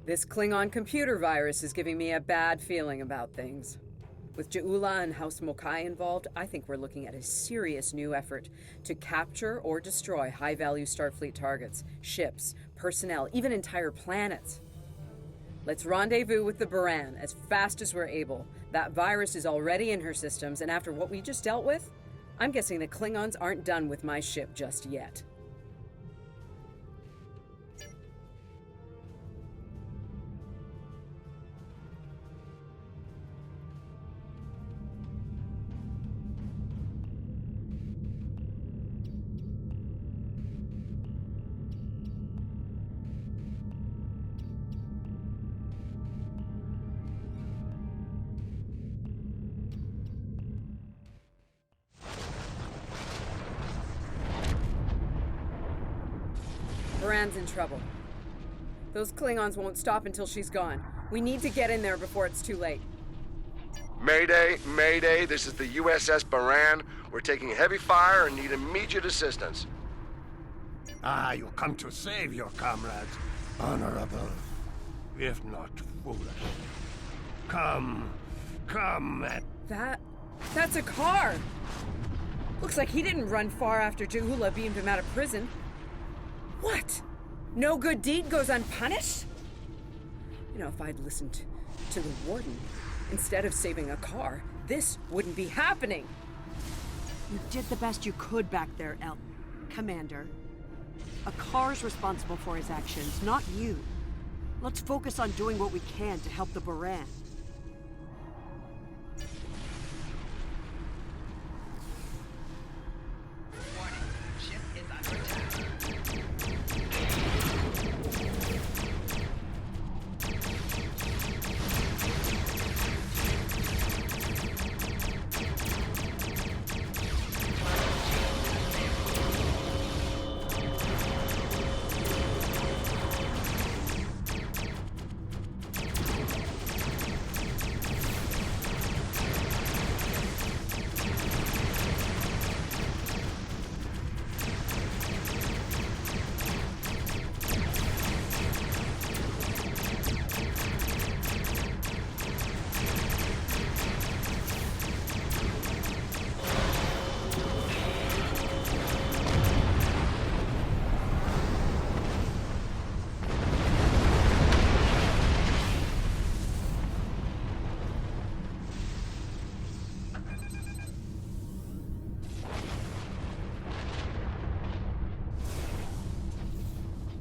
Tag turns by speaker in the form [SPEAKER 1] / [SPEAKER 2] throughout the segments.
[SPEAKER 1] This Klingon computer virus is giving me a bad feeling about things. With Ja'ula and House Mokai involved, I think we're looking at a serious new effort to capture or destroy high-value Starfleet targets, ships, personnel, even entire planets. Let's rendezvous with the Baran as fast as we're able. That virus is already in her systems, and after what we just dealt with, I'm guessing the Klingons aren't done with my ship just yet. Baran's in trouble. Those Klingons won't stop until she's gone. We need to get in there before it's too late.
[SPEAKER 2] Mayday, Mayday, this is the USS Baran. We're taking heavy fire and need immediate assistance.
[SPEAKER 3] Ah, you come to save your comrades. Honorable, if not foolish. Come at...
[SPEAKER 1] That's a car! Looks like he didn't run far after Ja'ula beamed him out of prison. What? No good deed goes unpunished? You know, if I'd listened to the Warden, instead of saving a car, this wouldn't be happening.
[SPEAKER 4] You did the best you could back there, Commander. A car's responsible for his actions, not you. Let's focus on doing what we can to help the Baran.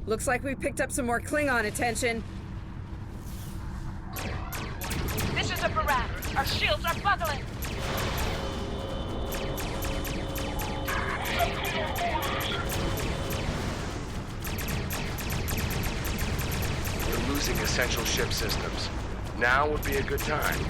[SPEAKER 1] Looks like we picked up some more Klingon attention.
[SPEAKER 5] This is a Baran. Our shields are buckling.
[SPEAKER 2] We're losing essential ship systems. Now would be a good time.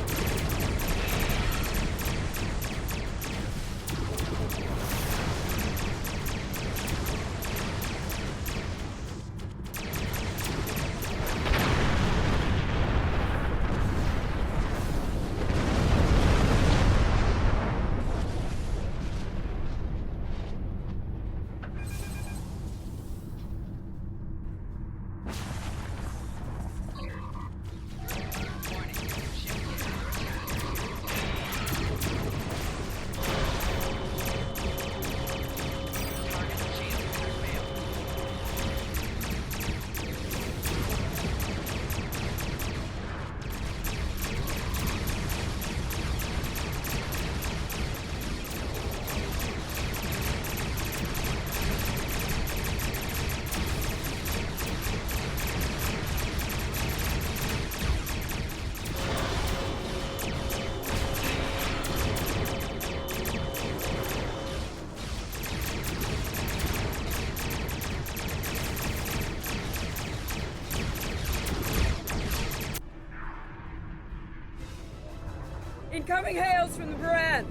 [SPEAKER 1] Incoming hails from the Baran!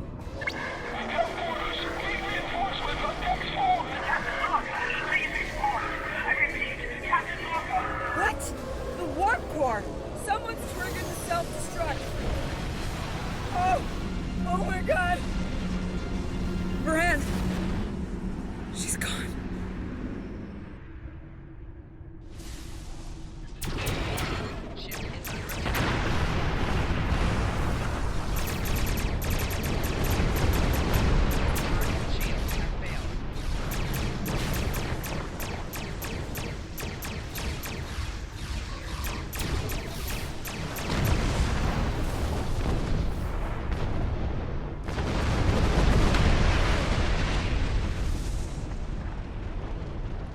[SPEAKER 1] What? The warp core! Someone's triggered the self-destruct! Oh! Oh my god! Baran! She's gone.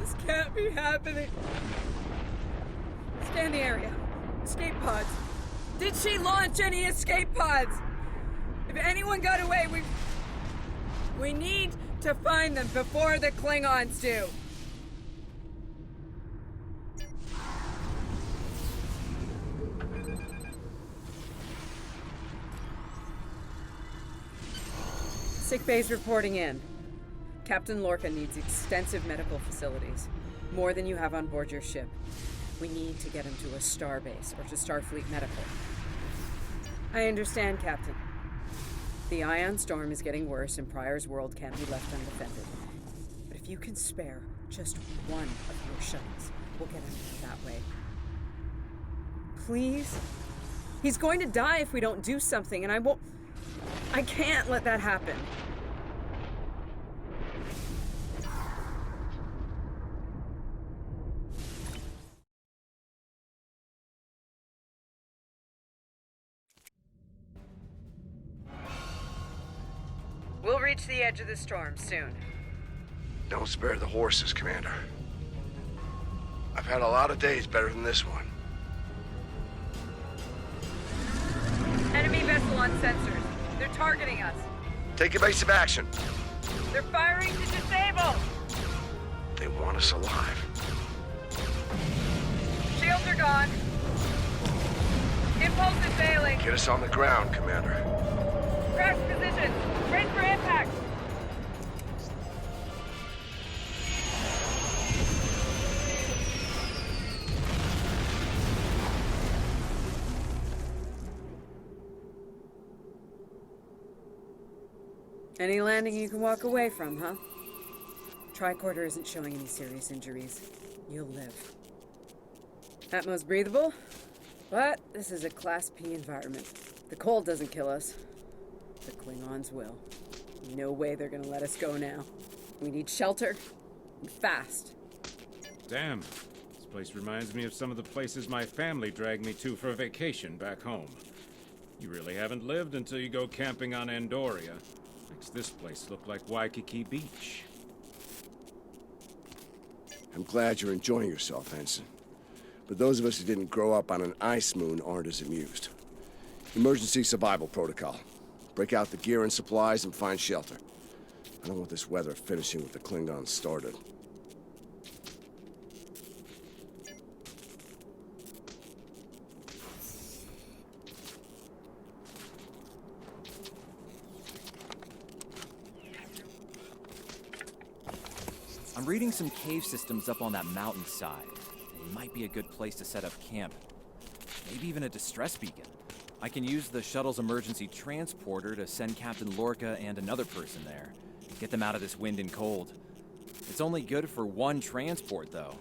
[SPEAKER 1] This can't be happening. Scan the area. Escape pods. Did she launch any escape pods? If anyone got away, we need to find them before the Klingons do. Sick bay's reporting in. Captain Lorca needs extensive medical facilities. More than you have on board your ship. We need to get him to a starbase or to Starfleet Medical. I understand, Captain. The ion storm is getting worse and Pryor's world can't be left undefended. But if you can spare just one of your shuttles, we'll get him that way. Please? He's going to die if we don't do something, and I can't let that happen. We'll reach the edge of the storm soon.
[SPEAKER 2] Don't spare the horses, Commander. I've had a lot of days better than this one.
[SPEAKER 1] Enemy vessel on sensors. They're targeting us.
[SPEAKER 2] Take evasive action.
[SPEAKER 1] They're firing to disable.
[SPEAKER 2] They want us alive.
[SPEAKER 1] Shields are gone. Impulse is failing.
[SPEAKER 2] Get us on the ground, Commander.
[SPEAKER 1] Crash position. Ready for impact. Any landing you can walk away from, huh? Tricorder isn't showing any serious injuries. You'll live. Atmos breathable, but this is a Class P environment. The cold doesn't kill us. The Klingons will. No way they're gonna let us go now. We need shelter, and fast.
[SPEAKER 6] Damn. This place reminds me of some of the places my family dragged me to for a vacation back home. You really haven't lived until you go camping on Andoria. Makes this place look like Waikiki Beach.
[SPEAKER 2] I'm glad you're enjoying yourself, Ensign. But those of us who didn't grow up on an ice moon aren't as amused. Emergency survival protocol. Break out the gear and supplies and find shelter. I don't want this weather finishing what the Klingons started.
[SPEAKER 7] I'm reading some cave systems up on that mountainside. It might be a good place to set up camp. Maybe even a distress beacon. I can use the shuttle's emergency transporter to send Captain Lorca and another person there. Get them out of this wind and cold. It's only good for one transport, though.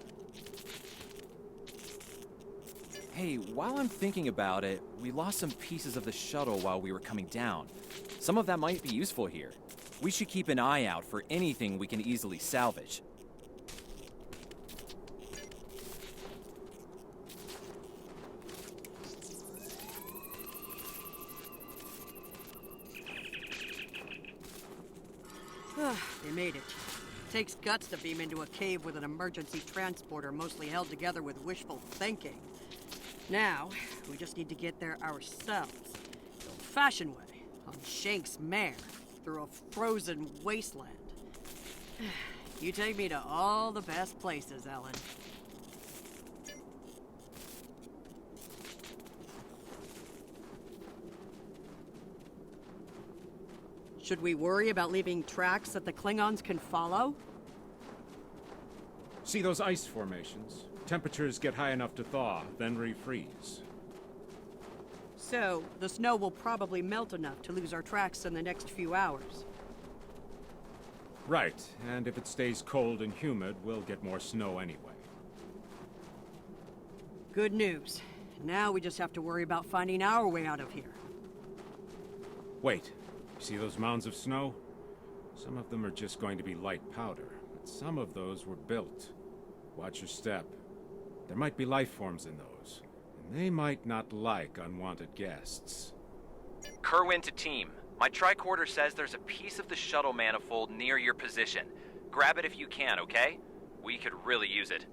[SPEAKER 7] Hey, while I'm thinking about it, we lost some pieces of the shuttle while we were coming down. Some of that might be useful here. We should keep an eye out for anything we can easily salvage.
[SPEAKER 4] They made it. Takes guts to beam into a cave with an emergency transporter mostly held together with wishful thinking. Now, we just need to get there ourselves. The old-fashioned way, on Shank's mare, through a frozen wasteland. You take me to all the best places, Ellen. Should we worry about leaving tracks that the Klingons can follow?
[SPEAKER 6] See those ice formations? Temperatures get high enough to thaw, then refreeze.
[SPEAKER 4] So, the snow will probably melt enough to lose our tracks in the next few hours.
[SPEAKER 6] Right, and if it stays cold and humid, we'll get more snow anyway.
[SPEAKER 4] Good news. Now we just have to worry about finding our way out of here.
[SPEAKER 6] Wait, you see those mounds of snow? Some of them are just going to be light powder, but some of those were built. Watch your step. There might be life forms in those, and they might not like unwanted guests.
[SPEAKER 7] Kerwin to team. My tricorder says there's a piece of the shuttle manifold near your position. Grab it if you can, okay? We could really use it.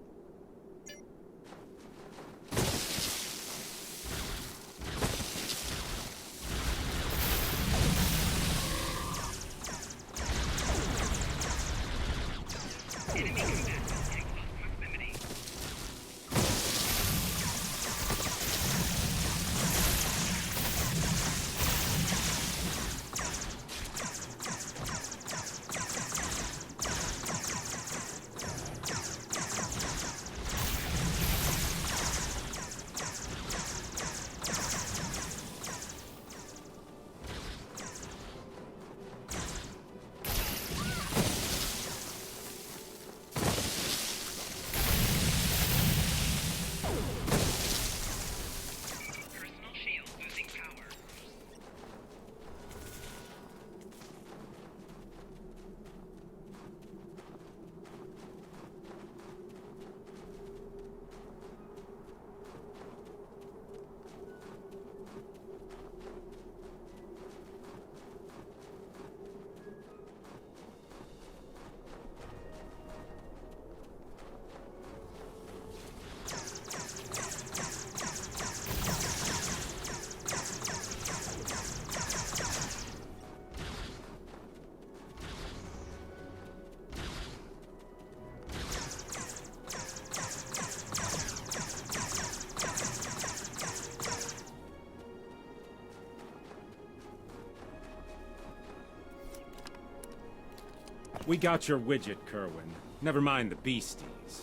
[SPEAKER 6] We got your widget, Kerwin. Never mind the beasties.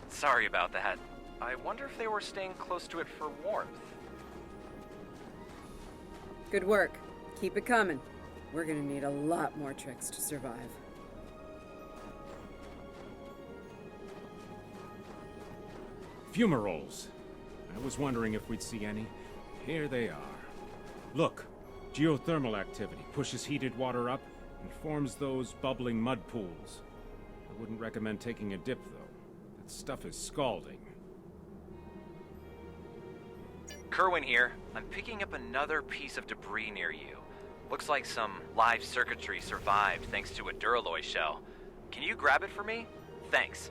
[SPEAKER 7] Sorry about that. I wonder if they were staying close to it for warmth.
[SPEAKER 1] Good work. Keep it coming. We're gonna need a lot more tricks to survive.
[SPEAKER 6] Fumaroles. I was wondering if we'd see any. Here they are. Look, geothermal activity pushes heated water up and forms those bubbling mud pools. I wouldn't recommend taking a dip, though. That stuff is scalding.
[SPEAKER 7] Kerwin here. I'm picking up another piece of debris near you. Looks like some live circuitry survived thanks to a Duralloy shell. Can you grab it for me? Thanks.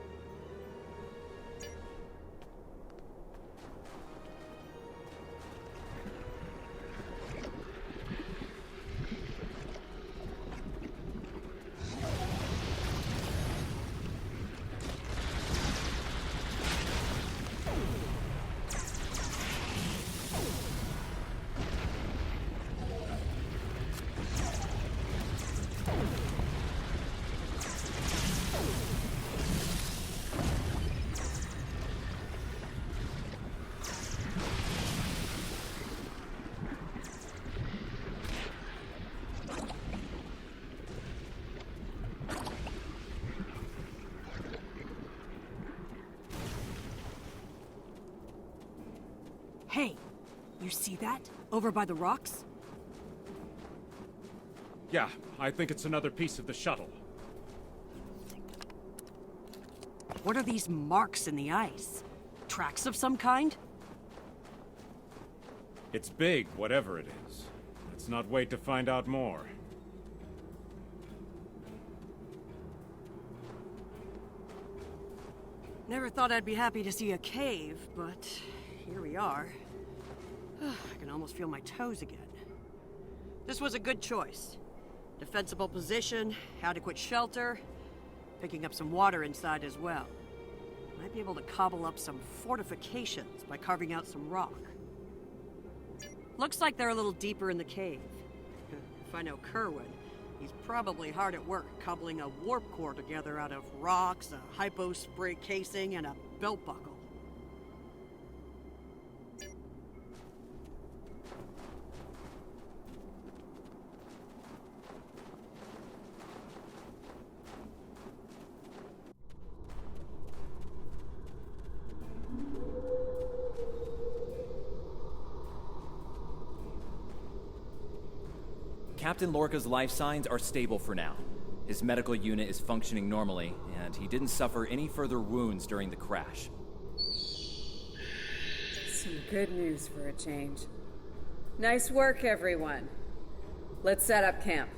[SPEAKER 4] Hey, you see that? Over by the rocks?
[SPEAKER 6] Yeah, I think it's another piece of the shuttle.
[SPEAKER 4] What are these marks in the ice? Tracks of some kind?
[SPEAKER 6] It's big, whatever it is. Let's not wait to find out more.
[SPEAKER 4] Never thought I'd be happy to see a cave, but here we are. I can almost feel my toes again. This was a good choice. Defensible position, adequate shelter, picking up some water inside as well. Might be able to cobble up some fortifications by carving out some rock. Looks like they're a little deeper in the cave. If I know Kerwin, he's probably hard at work cobbling a warp core together out of rocks, a hypo spray casing, and a belt buckle.
[SPEAKER 7] Captain Lorca's life signs are stable for now. His medical unit is functioning normally, and he didn't suffer any further wounds during the crash.
[SPEAKER 1] Some good news for a change. Nice work, everyone. Let's set up camp.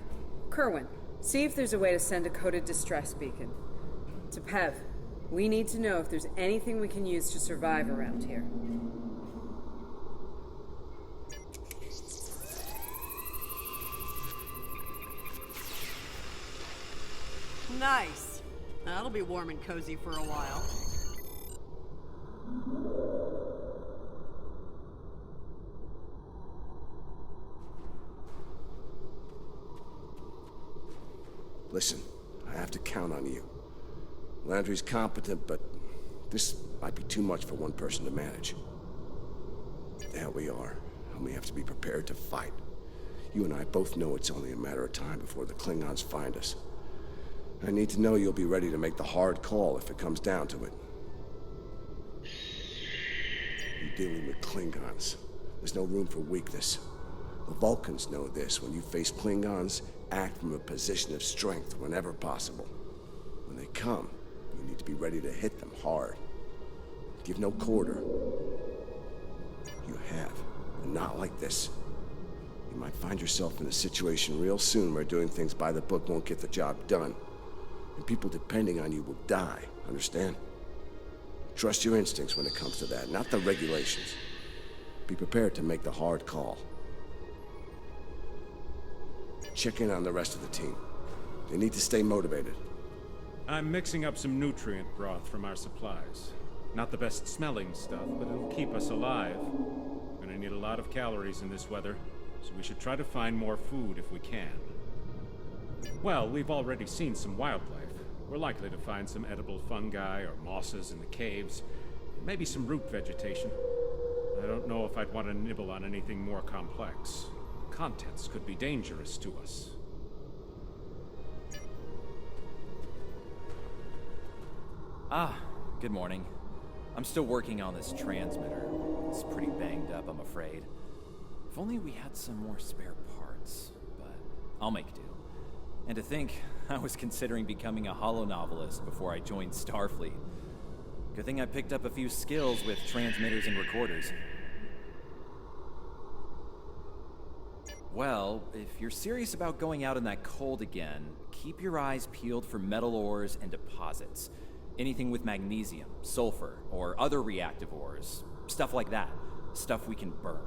[SPEAKER 1] Kerwin, See if there's a way to send a coded distress beacon. To Pev, we need to know if there's anything we can use to survive around here.
[SPEAKER 4] Nice. That'll be warm and cozy for a while.
[SPEAKER 2] Listen, I have to count on you. Landry's competent, but this might be too much for one person to manage. There we are, and we have to be prepared to fight. You and I both know it's only a matter of time before the Klingons find us. I need to know you'll be ready to make the hard call if it comes down to it. You're dealing with Klingons. There's no room for weakness. The Vulcans know this. When you face Klingons, act from a position of strength whenever possible. When they come, you need to be ready to hit them hard. Give no quarter. You have, but not like this. You might find yourself in a situation real soon where doing things by the book won't get the job done. And people depending on you will die, understand? Trust your instincts when it comes to that, not the regulations. Be prepared to make the hard call. Check in on the rest of the team. They need to stay motivated.
[SPEAKER 6] I'm mixing up some nutrient broth from our supplies. Not the best smelling stuff, but it'll keep us alive. We're gonna need a lot of calories in this weather, so we should try to find more food if we can. Well, we've already seen some wildlife. We're likely to find some edible fungi or mosses in the caves. Maybe some root vegetation. I don't know if I'd want to nibble on anything more complex. Contents could be dangerous to us.
[SPEAKER 7] Ah, good morning. I'm still working on this transmitter. It's pretty banged up, I'm afraid. If only we had some more spare parts, but I'll make do. And to think, I was considering becoming a holonovelist before I joined Starfleet. Good thing I picked up a few skills with transmitters and recorders. Well, if you're serious about going out in that cold again, keep your eyes peeled for metal ores and deposits. Anything with magnesium, sulfur, or other reactive ores. Stuff like that. Stuff we can burn.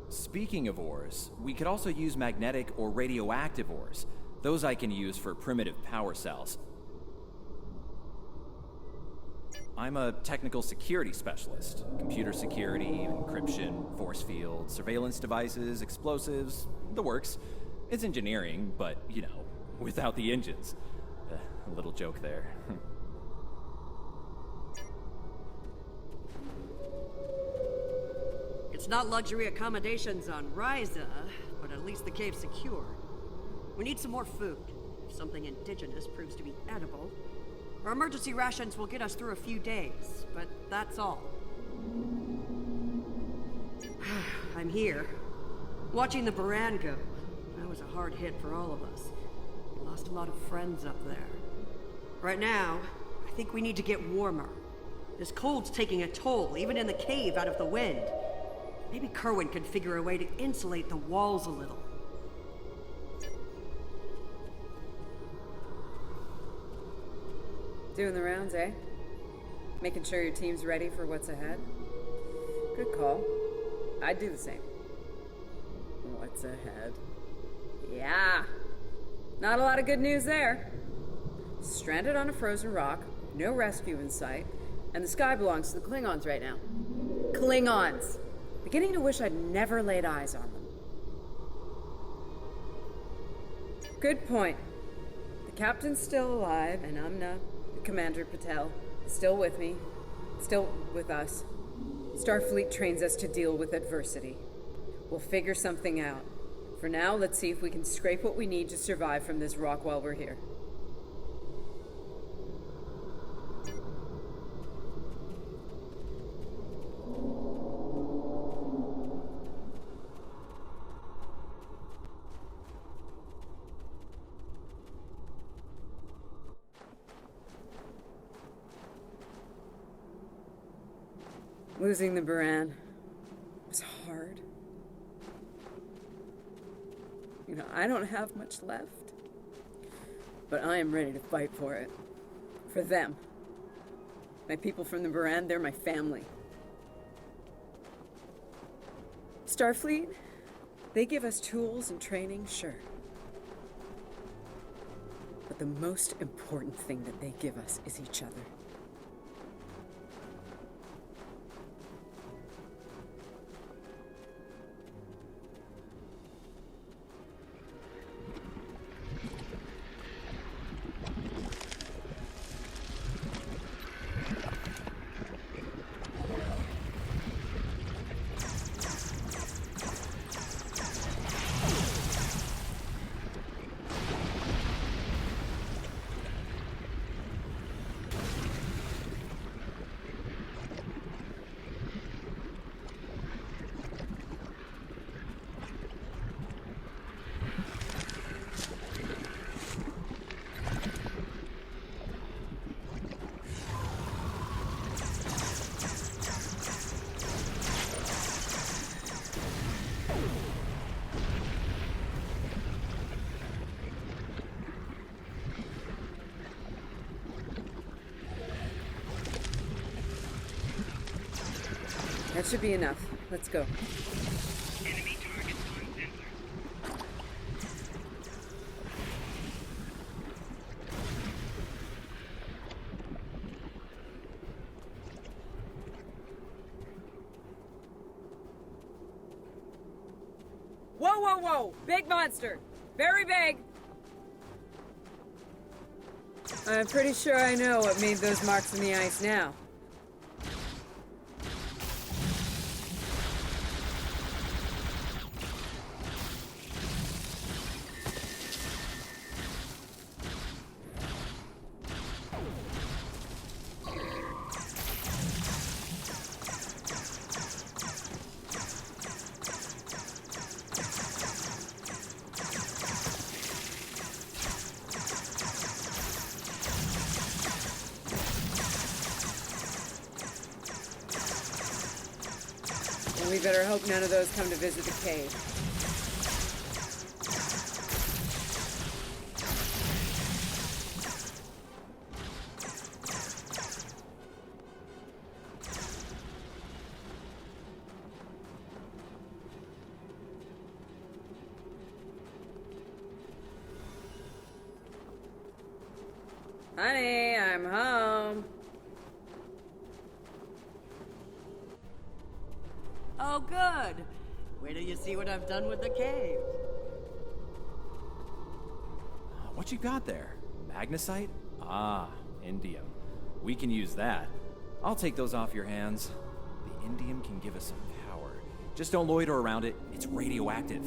[SPEAKER 7] Speaking of ores, we could also use magnetic or radioactive ores. Those I can use for primitive power cells. I'm a technical security specialist. Computer security, encryption, force field, surveillance devices, explosives, the works. It's engineering, but, you know, without the engines. A little joke there.
[SPEAKER 4] It's not luxury accommodations on Ryza, but at least the cave's secure. We need some more food. If something indigenous proves to be edible, our emergency rations will get us through a few days, but that's all. I'm here, watching the Baran go. That was a hard hit for all of us. We lost a lot of friends up there. Right now, I think we need to get warmer. This cold's taking a toll, even in the cave out of the wind. Maybe Kerwin could figure a way to insulate the walls a little.
[SPEAKER 1] Doing the rounds, eh? Making sure your team's ready for what's ahead? Good call. I'd do the same. What's ahead? Yeah. Not a lot of good news there. Stranded on a frozen rock, no rescue in sight, and the sky belongs to the Klingons right now. Klingons! Beginning to wish I'd never laid eyes on them. Good point. The captain's still alive, and Amna, Commander Patel, still with me, still with us. Starfleet trains us to deal with adversity. We'll figure something out. For now, let's see if we can scrape what we need to survive from this rock while we're here. Losing the Baran was hard. You know, I don't have much left. But I am ready to fight for it. For them. My people from the Baran, they're my family. Starfleet, they give us tools and training, sure. But the most important thing that they give us is each other. That should be enough. Let's go. Whoa, whoa, whoa! Big monster! Very big! I'm pretty sure I know what made those marks in the ice now. We better hope none of those come to visit the cave. Honey, I'm home.
[SPEAKER 4] Oh, good. Wait till you see what I've done with the cave.
[SPEAKER 7] What you got there? Magnesite? Ah, indium. We can use that. I'll take those off your hands. The indium can give us some power. Just don't loiter around it. It's radioactive.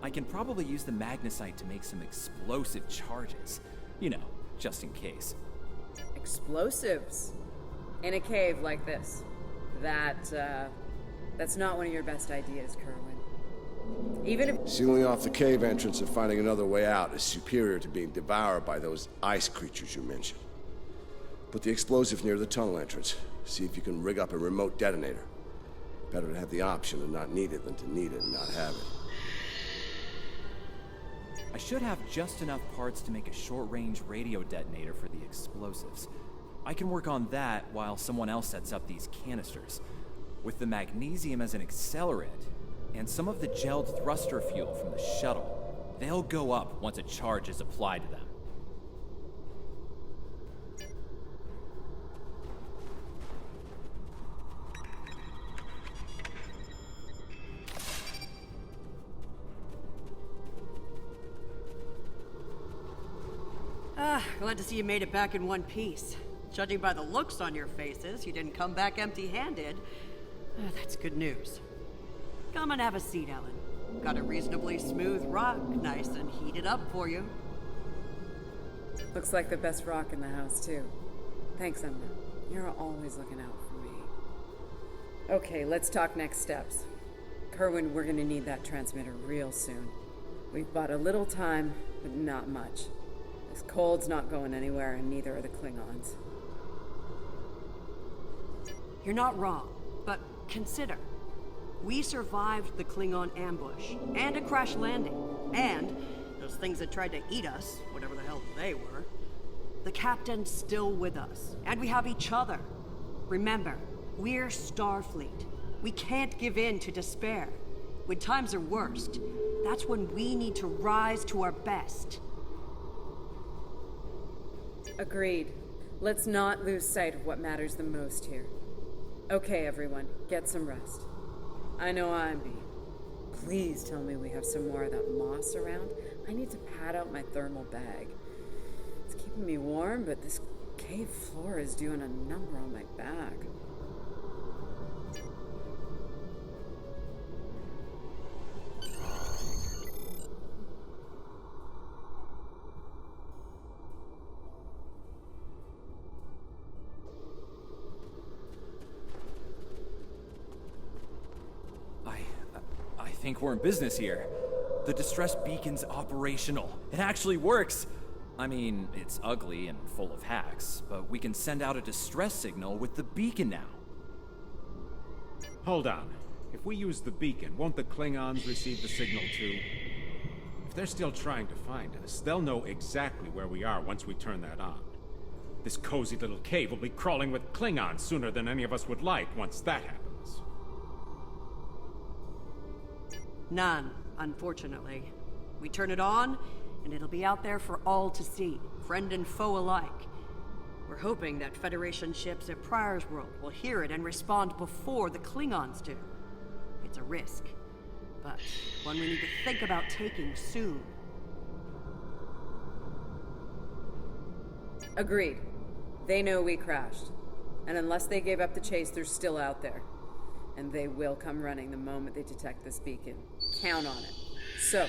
[SPEAKER 7] I can probably use the magnesite to make some explosive charges. You know, just in case.
[SPEAKER 1] Explosives? In a cave like this. That's not one of your best ideas, Kerwin. Even if...
[SPEAKER 2] Sealing off the cave entrance and finding another way out is superior to being devoured by those ice creatures you mentioned. Put the explosive near the tunnel entrance. See if you can rig up a remote detonator. Better to have the option and not need it than to need it and not have it.
[SPEAKER 7] I should have just enough parts to make a short-range radio detonator for the explosives. I can work on that while someone else sets up these canisters. With the magnesium as an accelerant, and some of the gelled thruster fuel from the shuttle, they'll go up once a charge is applied to them.
[SPEAKER 4] Glad to see you made it back in one piece. Judging by the looks on your faces, you didn't come back empty-handed. That's good news. Come and have a seat, Ellen. Got a reasonably smooth rock, nice and heated up for you.
[SPEAKER 1] Looks like the best rock in the house, too. Thanks, Emma. You're always looking out for me. Okay, let's talk next steps. Kerwin, we're gonna need that transmitter real soon. We've bought a little time, but not much. This cold's not going anywhere, and neither are the Klingons.
[SPEAKER 4] You're not wrong, but consider. We survived the Klingon ambush, and a crash landing, and those things that tried to eat us, whatever the hell They were. The captain's still with us, and we have each other. Remember, we're Starfleet. We can't give in to despair. When times are worst, that's when we need to rise to our best.
[SPEAKER 1] Agreed. Let's not lose sight of what matters the most here. Okay, everyone, get some rest. I know I'm beat. Please tell me we have some more of that moss around. I need to pad out my thermal bag. It's keeping me warm, but this cave floor is doing a number on my back.
[SPEAKER 7] I think we're in business here. The distress beacon's operational. It actually works. I mean, it's ugly and full of hacks, but we can send out a distress signal with the beacon now.
[SPEAKER 6] Hold on. If we use the beacon, won't the Klingons receive the signal too? If they're still trying to find us, they'll know exactly where we are once we turn that on. This cozy little cave will be crawling with Klingons sooner than any of us would like once that happens.
[SPEAKER 4] None, unfortunately. We turn it on, and it'll be out there for all to see, friend and foe alike. We're hoping that Federation ships at Pryor's World will hear it and respond before the Klingons do. It's a risk, but one we need to think about taking soon.
[SPEAKER 1] Agreed. They know we crashed. And unless they gave up the chase, they're still out there. And they will come running the moment they detect this beacon. Count on it. So,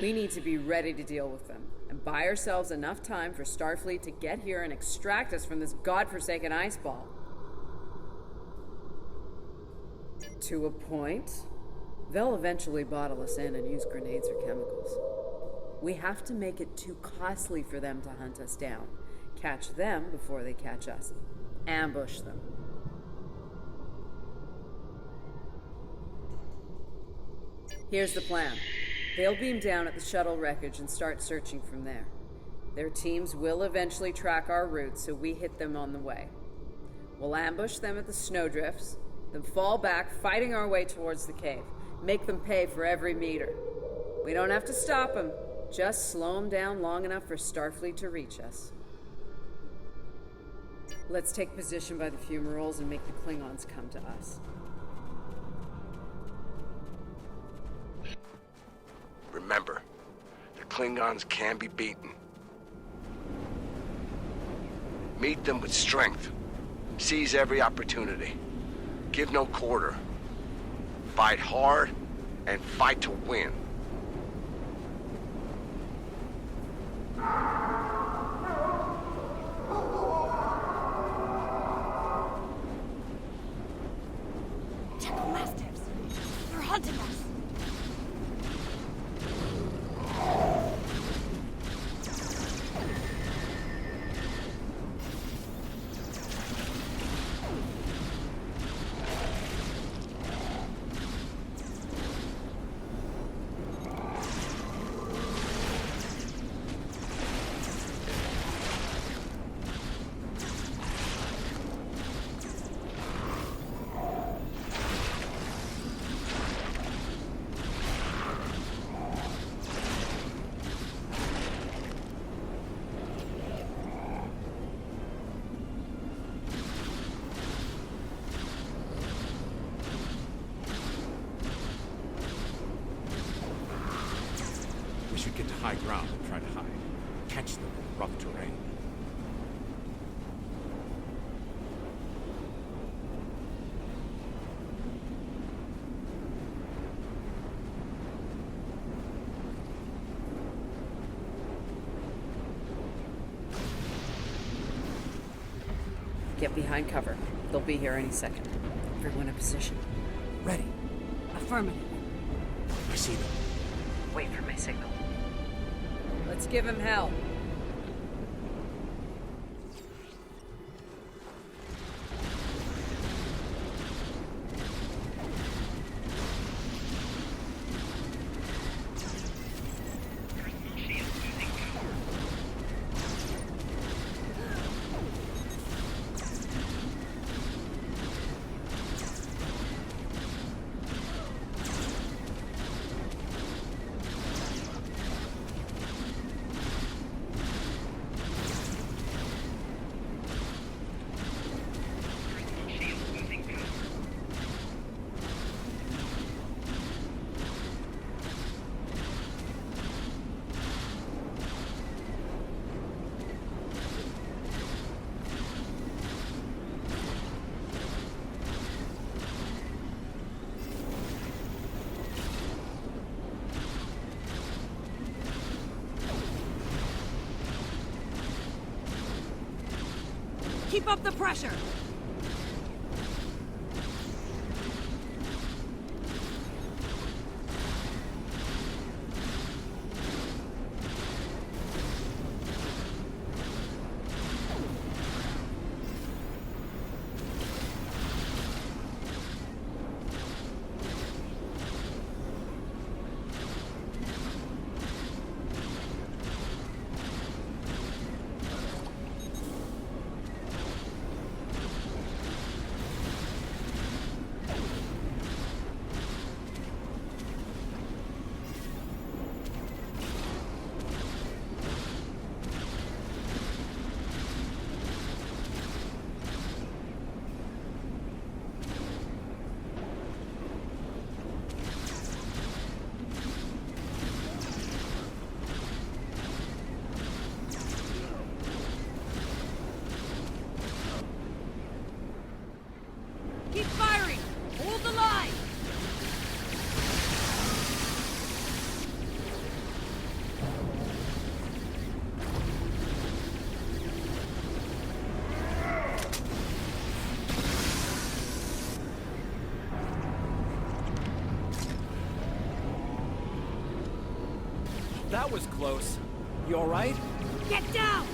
[SPEAKER 1] we need to be ready to deal with them, and buy ourselves enough time for Starfleet to get here and extract us from this godforsaken ice ball. To a point, they'll eventually bottle us in and use grenades or chemicals. We have to make it too costly for them to hunt us down. Catch them before they catch us. Ambush them. Here's the plan. They'll beam down at the shuttle wreckage and start searching from there. Their teams will eventually track our route, so we hit them on the way. We'll ambush them at the snowdrifts, then fall back, fighting our way towards the cave. Make them pay for every meter. We don't have to stop them, just slow them down long enough for Starfleet to reach us. Let's take position by the fumaroles and make the Klingons come to us.
[SPEAKER 2] Remember, the Klingons can be beaten. Meet them with strength. Seize every opportunity. Give no quarter. Fight hard and fight to win.
[SPEAKER 5] Temple Masters! They're hunting us!
[SPEAKER 6] We should get to high ground and try to hide. Catch them in rough terrain.
[SPEAKER 1] Get behind cover. They'll be here any second. Everyone in position.
[SPEAKER 7] Ready.
[SPEAKER 4] Affirmative.
[SPEAKER 6] I see them.
[SPEAKER 1] Wait for my signal. Let's give him hell.
[SPEAKER 4] Keep up the pressure! Keep firing! Hold the line!
[SPEAKER 7] That was close. You alright?
[SPEAKER 4] Get down!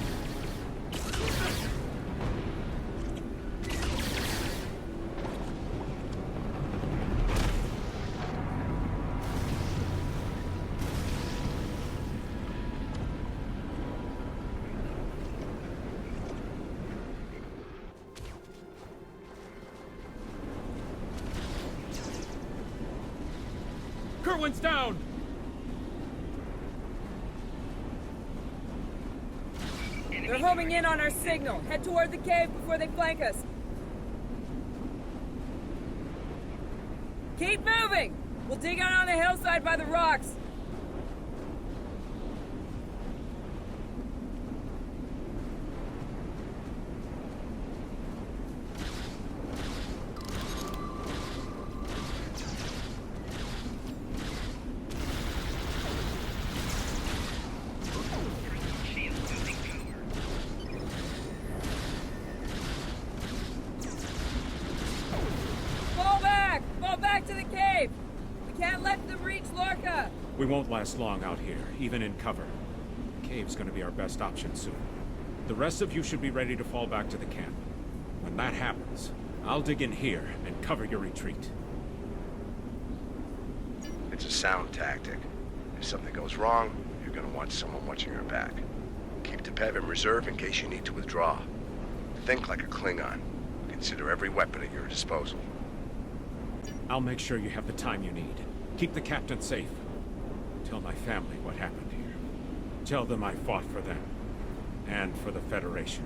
[SPEAKER 6] Kerwin's down!
[SPEAKER 1] They're homing in on our signal. Head toward the cave before they flank us. Keep moving! We'll dig out on the hillside by the rocks. Fall back to the cave! We can't let them reach Lorca!
[SPEAKER 6] We won't last long out here, even in cover. The cave's gonna be our best option soon. The rest of you should be ready to fall back to the camp. When that happens, I'll dig in here and cover your retreat.
[SPEAKER 2] It's a sound tactic. If something goes wrong, you're gonna want someone watching your back. Keep Tepev in reserve in case you need to withdraw. Think like a Klingon. Consider every weapon at your disposal.
[SPEAKER 6] I'll make sure you have the time you need. Keep the captain safe. Tell my family what happened here. Tell them I fought for them. And for the Federation.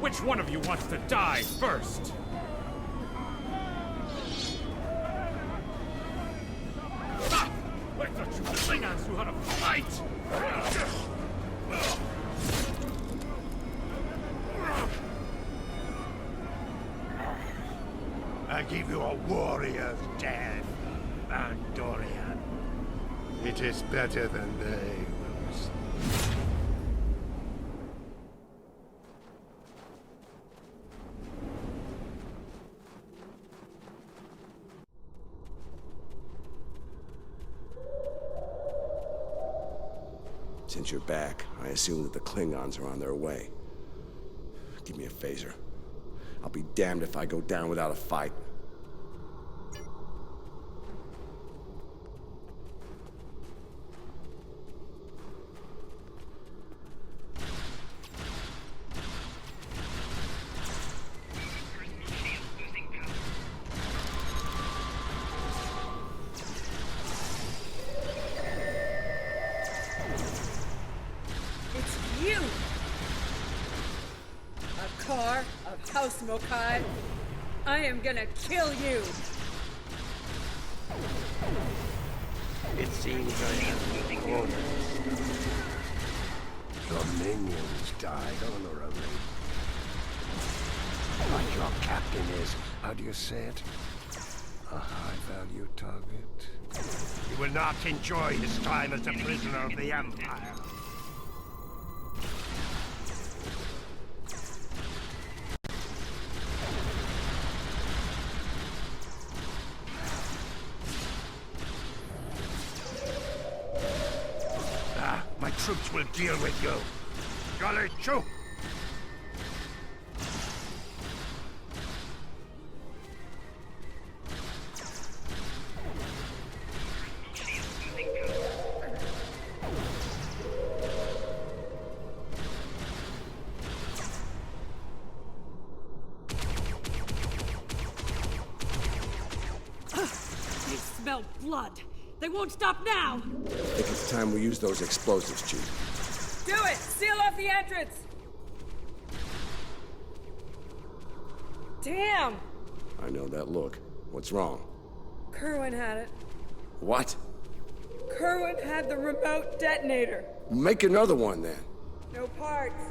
[SPEAKER 6] Which one of you wants to die first? Ah! I thought you Klingons knew how to fight!
[SPEAKER 3] I give you a warrior's death, Andorian. It is better than they will see.
[SPEAKER 2] Since you're back, I assume that the Klingons are on their way. Give me a phaser. I'll be damned if I go down without a fight.
[SPEAKER 1] You! A car of House Mokai. I am gonna kill you!
[SPEAKER 3] It seems I have orders. So Your minions died honorably. But your captain is, how do you say it? A high-value target. He will not enjoy his time as a prisoner of the Empire. My troops will deal with you. Jolly Chu!
[SPEAKER 4] They smell blood. They won't stop now!
[SPEAKER 2] I think it's time we use those explosives, Chief.
[SPEAKER 1] Do it! Seal off the entrance! Damn!
[SPEAKER 2] I know that look. What's wrong?
[SPEAKER 1] Kerwin had it.
[SPEAKER 2] What?
[SPEAKER 1] Kerwin had the remote detonator.
[SPEAKER 2] Make another one, then.
[SPEAKER 1] No parts.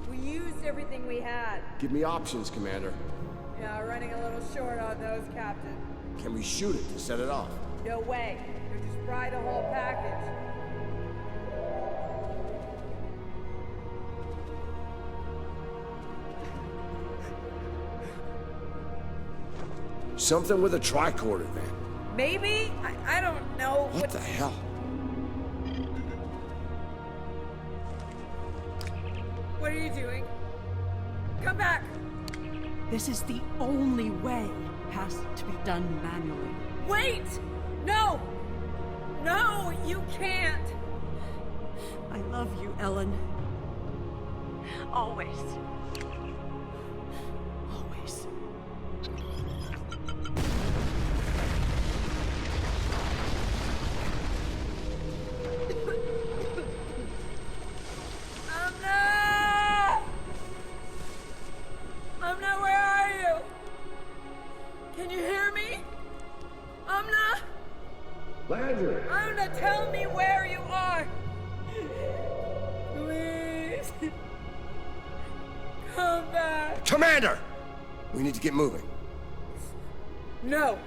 [SPEAKER 1] We used everything we had.
[SPEAKER 2] Give me options, Commander.
[SPEAKER 1] Yeah, running a little short on those, Captain.
[SPEAKER 2] Can we shoot it to set it off?
[SPEAKER 1] No way. You'll just fry the whole package.
[SPEAKER 2] Something with a tricorder, then.
[SPEAKER 1] Maybe? I don't know.
[SPEAKER 2] What the hell?
[SPEAKER 1] What are you doing? Come back!
[SPEAKER 4] This is the only way. Has to be done manually.
[SPEAKER 1] Wait! No! No, you can't!
[SPEAKER 4] I love you, Ellen.
[SPEAKER 5] Always.
[SPEAKER 4] Always.
[SPEAKER 1] Amna! Amna, where are you? Can you hear me? Amna?
[SPEAKER 2] Landry!
[SPEAKER 1] Amna, tell me where you are! Please. Come back.
[SPEAKER 2] Commander! We need to get moving.
[SPEAKER 1] No.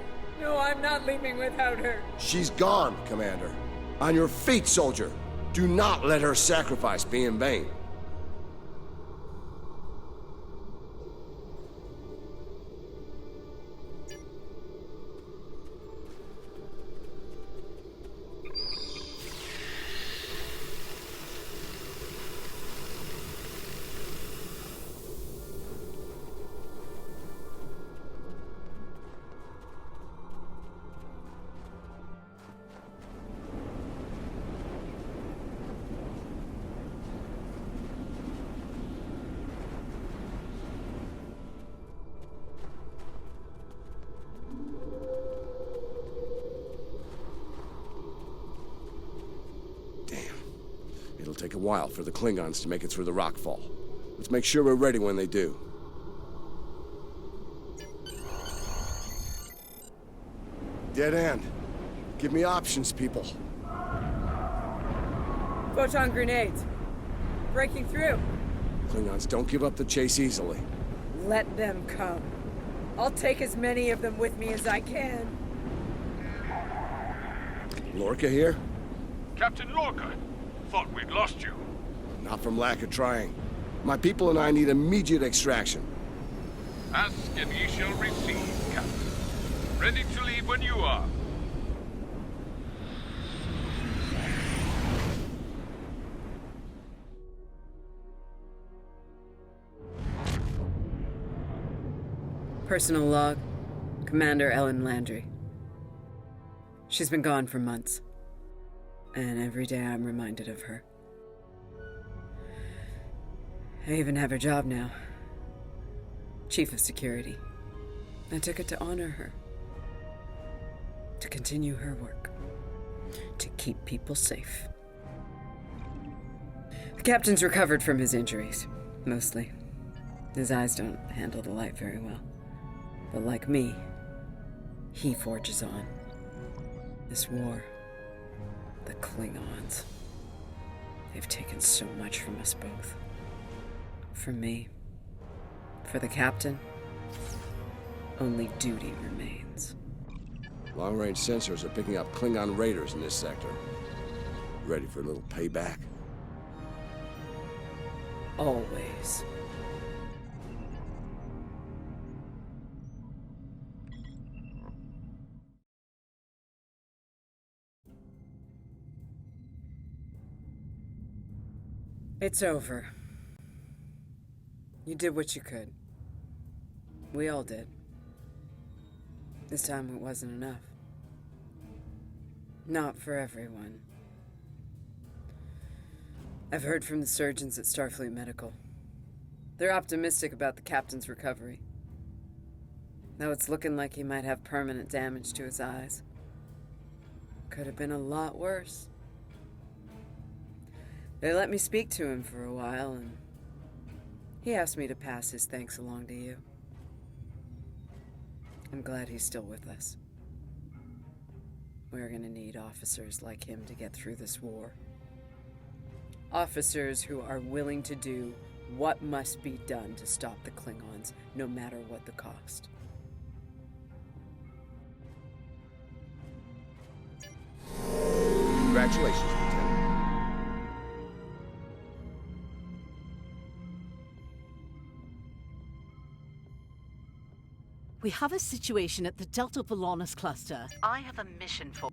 [SPEAKER 1] No, I'm not leaving without her.
[SPEAKER 2] She's gone, Commander. On your feet, soldier. Do not let her sacrifice be in vain. It'll take a while for the Klingons to make it through the rockfall. Let's make sure we're ready when they do. Dead end. Give me options, people.
[SPEAKER 1] Photon grenades. Breaking through.
[SPEAKER 2] Klingons don't give up the chase easily.
[SPEAKER 1] Let them come. I'll take as many of them with me as I can.
[SPEAKER 2] Lorca here?
[SPEAKER 8] Captain Lorca, thought we'd lost you.
[SPEAKER 2] Not from lack of trying. My people and I need immediate extraction.
[SPEAKER 8] Ask and ye shall receive, Captain. Ready to leave when you are.
[SPEAKER 1] Personal log. Commander Ellen Landry. She's been gone for months. And every day I'm reminded of her. I even have her job now. Chief of Security. I took it to honor her. To continue her work. To keep people safe. The captain's recovered from his injuries. Mostly. His eyes don't handle the light very well. But like me, he forges on. This war. The Klingons. They've taken so much from us both. From me. For the captain. Only duty remains.
[SPEAKER 2] Long-range sensors are picking up Klingon raiders in this sector. Ready for a little payback?
[SPEAKER 1] Always. It's over. You did what you could. We all did. This time it wasn't enough. Not for everyone. I've heard from the surgeons at Starfleet Medical. They're optimistic about the captain's recovery. Though it's looking like he might have permanent damage to his eyes. Could have been a lot worse. They let me speak to him for a while, and he asked me to pass his thanks along to you. I'm glad he's still with us. We're gonna need officers like him to get through this war. Officers who are willing to do what must be done to stop the Klingons, no matter what the cost.
[SPEAKER 2] Congratulations, Lieutenant.
[SPEAKER 9] We have a situation at the Delta Volanus cluster. I have a mission for...